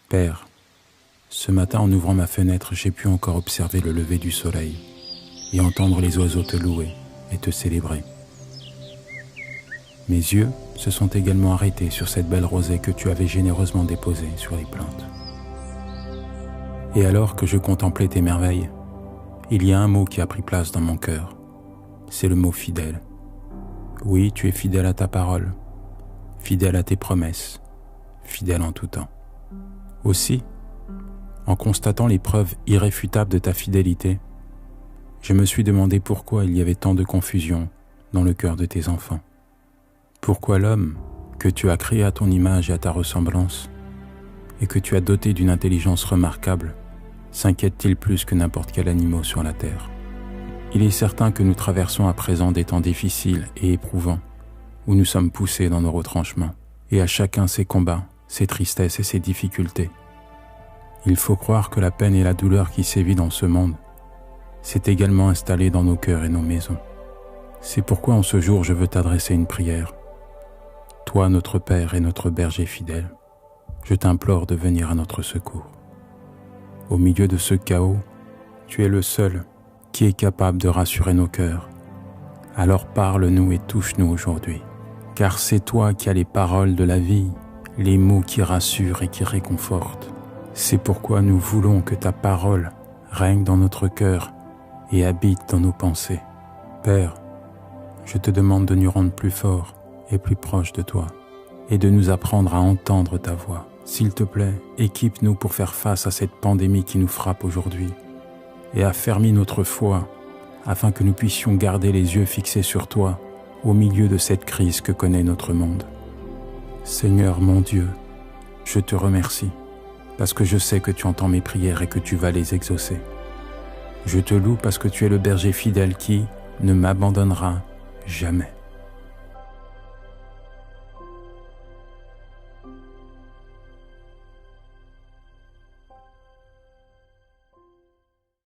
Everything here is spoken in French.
Père, ce matin en ouvrant ma fenêtre, j'ai pu encore observer le lever du soleil et entendre les oiseaux te louer et te célébrer. Mes yeux se sont également arrêtés sur cette belle rosée que tu avais généreusement déposée sur les plantes. Et alors que je contemplais tes merveilles, il y a un mot qui a pris place dans mon cœur. C'est le mot fidèle. Oui, tu es fidèle à ta parole, fidèle à tes promesses, fidèle en tout temps. Aussi, en constatant les preuves irréfutables de ta fidélité, je me suis demandé pourquoi il y avait tant de confusion dans le cœur de tes enfants. Pourquoi l'homme, que tu as créé à ton image et à ta ressemblance, et que tu as doté d'une intelligence remarquable, s'inquiète-t-il plus que n'importe quel animal sur la terre? Il est certain que nous traversons à présent des temps difficiles et éprouvants, où nous sommes poussés dans nos retranchements, et à chacun ses combats, ses tristesses et ses difficultés. Il faut croire que la peine et la douleur qui sévit dans ce monde s'est également installée dans nos cœurs et nos maisons. C'est pourquoi en ce jour je veux t'adresser une prière. Toi, notre Père et notre berger fidèle, je t'implore de venir à notre secours. Au milieu de ce chaos, tu es le seul qui est capable de rassurer nos cœurs. Alors parle-nous et touche-nous aujourd'hui, car c'est toi qui as les paroles de la vie, les mots qui rassurent et qui réconfortent. C'est pourquoi nous voulons que ta parole règne dans notre cœur et habite dans nos pensées. Père, je te demande de nous rendre plus forts et plus proches de toi, et de nous apprendre à entendre ta voix. S'il te plaît, équipe-nous pour faire face à cette pandémie qui nous frappe aujourd'hui, et affermis notre foi, afin que nous puissions garder les yeux fixés sur toi, au milieu de cette crise que connaît notre monde. Seigneur mon Dieu, je te remercie, parce que je sais que tu entends mes prières et que tu vas les exaucer. Je te loue parce que tu es le berger fidèle qui ne m'abandonnera jamais.